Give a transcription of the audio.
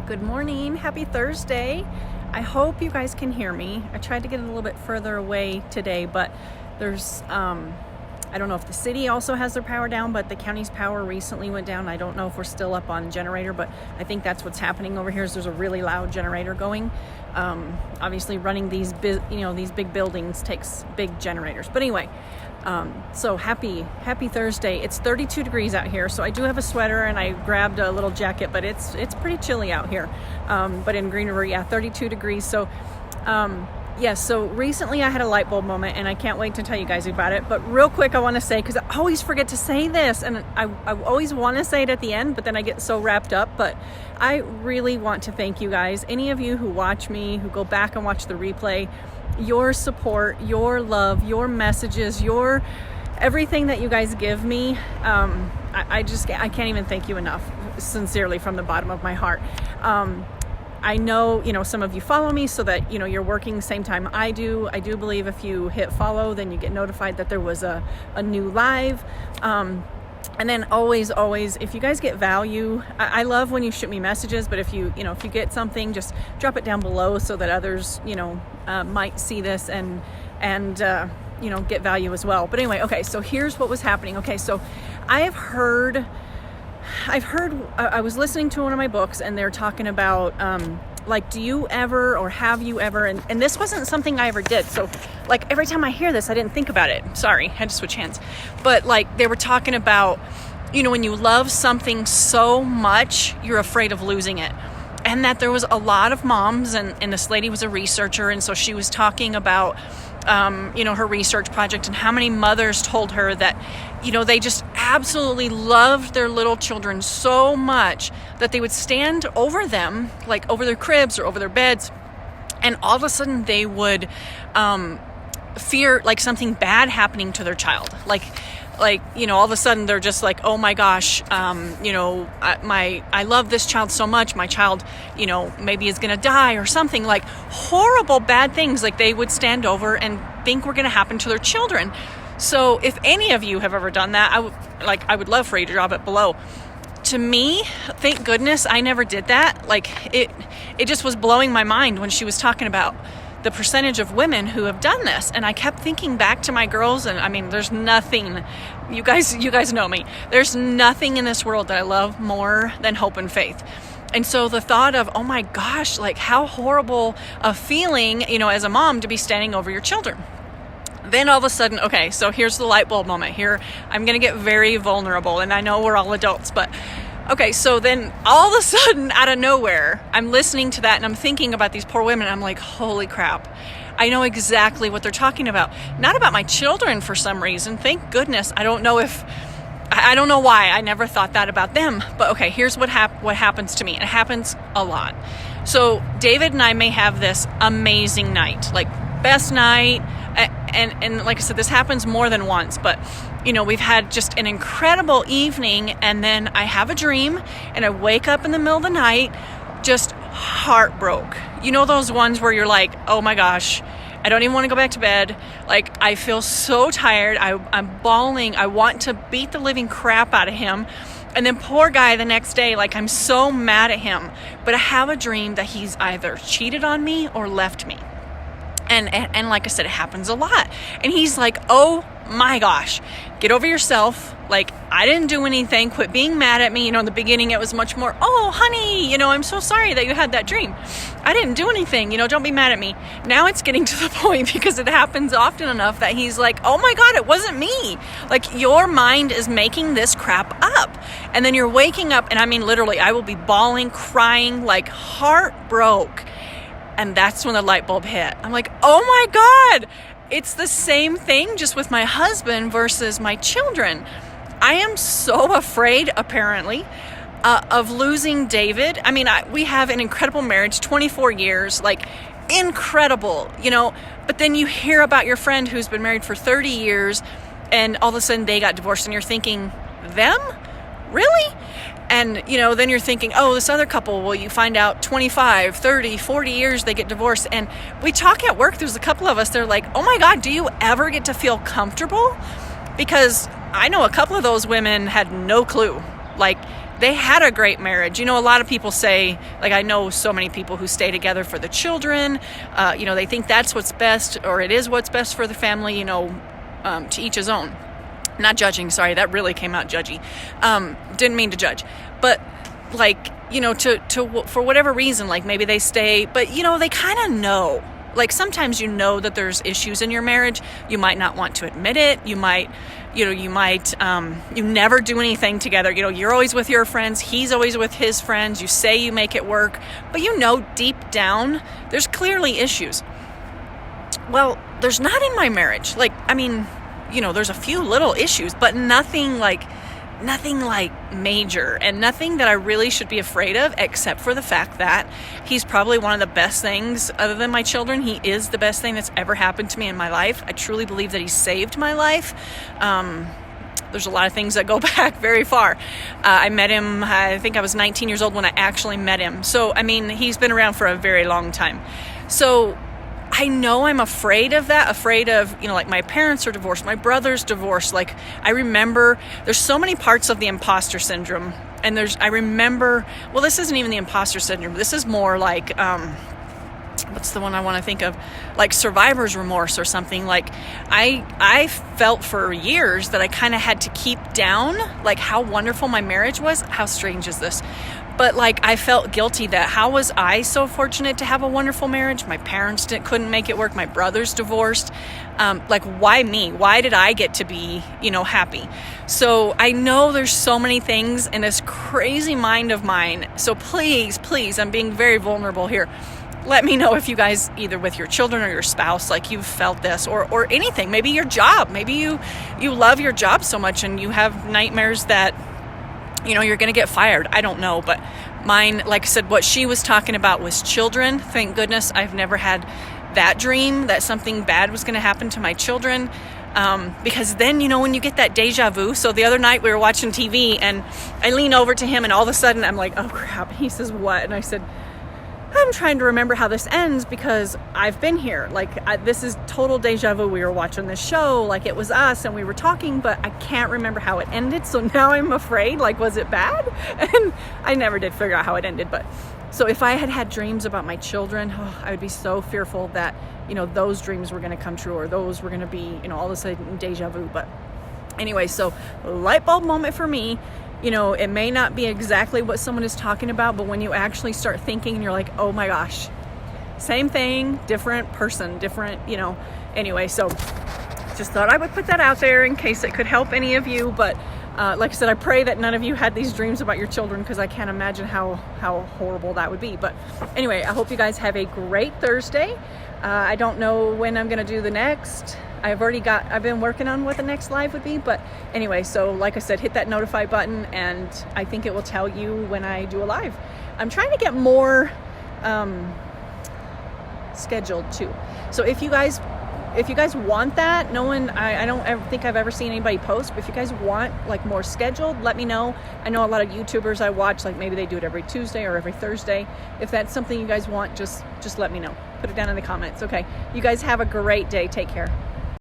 Good morning. Happy Thursday. I hope you guys can hear me. I tried to get a little bit further away today, but there's, I don't know if the city also has their power down, but the county's power recently went down. I don't know if we're still up on generator, but I think that's what's happening over here is there's a really loud generator going. Obviously running these big buildings takes big generators. But anyway, so happy Thursday. It's 32 degrees out here, so I do have a sweater and I grabbed a little jacket, but it's pretty chilly out here. But in Green River, 32 degrees. So so recently I had a light bulb moment and I can't wait to tell you guys about it. But real quick, I want to say, because I always forget to say this and I always want to say it at the end, but then I get so wrapped up. But I really want to thank you guys. Any of you who watch me, who go back and watch the replay, your support, your love, your messages, your everything that you guys give me. I can't even thank you enough, sincerely, from the bottom of my heart. I know, some of you follow me so that, you're working the same time I do. I do believe if you hit follow, then you get notified that there was a new live. And then always, if you guys get value, I love when you shoot me messages, but if you get something, just drop it down below so that others, might see this and get value as well. But anyway, okay, so here's what was happening. Okay, so I was listening to one of my books and they're talking about, do you ever, or have you ever, and this wasn't something I ever did. So every time I hear this, I didn't think about it. Sorry, I had to switch hands. But they were talking about, when you love something so much, you're afraid of losing it. And that there was a lot of moms, and this lady was a researcher. And so she was talking about, her research project and how many mothers told her that, they just absolutely loved their little children so much that they would stand over them, over their cribs or over their beds. And all of a sudden they would fear something bad happening to their child. All of a sudden they're just oh my gosh, I love this child so much. My child, maybe is going to die or something, horrible bad things. They would stand over and think were going to happen to their children. So if any of you have ever done that, I would love for you to drop it below. To me, thank goodness I never did that. It just was blowing my mind when she was talking about the percentage of women who have done this. And I kept thinking back to my girls, and there's nothing, you guys know me, there's nothing in this world that I love more than hope and faith. And so the thought of, oh my gosh, how horrible a feeling, as a mom to be standing over your children. Then all of a sudden, okay, so here's the light bulb moment. Here, I'm going to get very vulnerable, and I know we're all adults, but okay, so then all of a sudden, out of nowhere, I'm listening to that and I'm thinking about these poor women. I'm like, holy crap. I know exactly what they're talking about. Not about my children for some reason. Thank goodness. I don't know why. I never thought that about them. But okay, here's what happens to me. It happens a lot. So David and I may have this amazing night, best night. And like I said, this happens more than once, but we've had just an incredible evening, and then I have a dream and I wake up in the middle of the night just heartbroken. Those ones where you're like, oh my gosh, I don't even want to go back to bed. I feel so tired. I'm bawling. I want to beat the living crap out of him. And then poor guy the next day, I'm so mad at him, but I have a dream that he's either cheated on me or left me. And like I said, it happens a lot. And he's like, oh my gosh, get over yourself. I didn't do anything. Quit being mad at me. In the beginning, it was much more, oh, honey, I'm so sorry that you had that dream. I didn't do anything. Don't be mad at me. Now it's getting to the point, because it happens often enough, that he's like, oh my God, it wasn't me. Your mind is making this crap up. And then you're waking up, and literally, I will be bawling, crying, heartbroken. And that's when the light bulb hit. I'm like, oh my God, it's the same thing, just with my husband versus my children. I am so afraid, apparently, of losing David. We have an incredible marriage, 24 years, incredible, but then you hear about your friend who's been married for 30 years and all of a sudden they got divorced, and you're thinking, them? Really? And, then you're thinking, oh, this other couple, well, you find out 25, 30, 40 years they get divorced. And we talk at work, there's a couple of us, they're like, oh my God, do you ever get to feel comfortable? Because I know a couple of those women had no clue. they had a great marriage. You know, a lot of people say, like, I know so many people who stay together for the children. You know, they think that's what's best, or it is what's best for the family, you know, to each his own. Not judging, sorry, that really came out judgy. Didn't mean to judge. But, like, you know, for whatever reason, like, maybe they stay, but, you know, they kind of know. Like, sometimes you know that there's issues in your marriage. You might not want to admit it. You never do anything together. You know, you're always with your friends. He's always with his friends. You say you make it work, but you know deep down there's clearly issues. Well, there's not in my marriage. Like, I mean, you know, there's a few little issues, but nothing like major, and nothing that I really should be afraid of, except for the fact that he's probably one of the best things other than my children. He is the best thing that's ever happened to me in my life. I truly believe that he saved my life. There's a lot of things that go back very far. I met him, I think I was 19 years old when I actually met him. So, I mean, he's been around for a very long time. So I know I'm afraid of that, afraid of, you know, like, my parents are divorced, my brother's divorced. Like, I remember there's so many parts of the imposter syndrome. And I remember, well, this isn't even the imposter syndrome. This is more like, what's the one I want to think of? Like survivor's remorse or something. Like, I felt for years that I kind of had to keep down, like, how wonderful my marriage was. How strange is this? But, like, I felt guilty that how was I so fortunate to have a wonderful marriage? My parents couldn't make it work. My brother's divorced. Like, why me? Why did I get to be, you know, happy? So I know there's so many things in this crazy mind of mine. So please, I'm being very vulnerable here. Let me know if you guys, either with your children or your spouse, like, you've felt this, or anything. Maybe your job. Maybe you love your job so much and you have nightmares that, you know, you're going to get fired. I don't know. But mine, like I said, what she was talking about was children. Thank goodness I've never had that dream that something bad was going to happen to my children. Because then, you know, when you get that deja vu. So the other night we were watching TV and I lean over to him and all of a sudden I'm like, oh crap. He says, what? And I said, I'm trying to remember how this ends because I've been here. Like, this is total deja vu. We were watching this show, like, it was us and we were talking, but I can't remember how it ended. So now I'm afraid, like, was it bad? And I never did figure out how it ended. But so if I had dreams about my children, I would be so fearful that, you know, those dreams were going to come true, or those were going to be, you know, all of a sudden deja vu. But anyway, so light bulb moment for me. You know, it may not be exactly what someone is talking about, but when you actually start thinking and you're like, oh my gosh, same thing, different person, different, you know. Anyway, so just thought I would put that out there in case it could help any of you. But like I said, I pray that none of you had these dreams about your children, because I can't imagine how horrible that would be. But anyway, I hope you guys have a great Thursday. I don't know when I'm going to do the next. I've been working on what the next live would be. But anyway, so like I said, hit that notify button and I think it will tell you when I do a live. I'm trying to get more scheduled too. So if you guys want that, I don't ever think I've ever seen anybody post, but if you guys want, like, more scheduled, let me know. I know a lot of YouTubers I watch, like, maybe they do it every Tuesday or every Thursday. If that's something you guys want, just let me know. Put it down in the comments. Okay. You guys have a great day. Take care.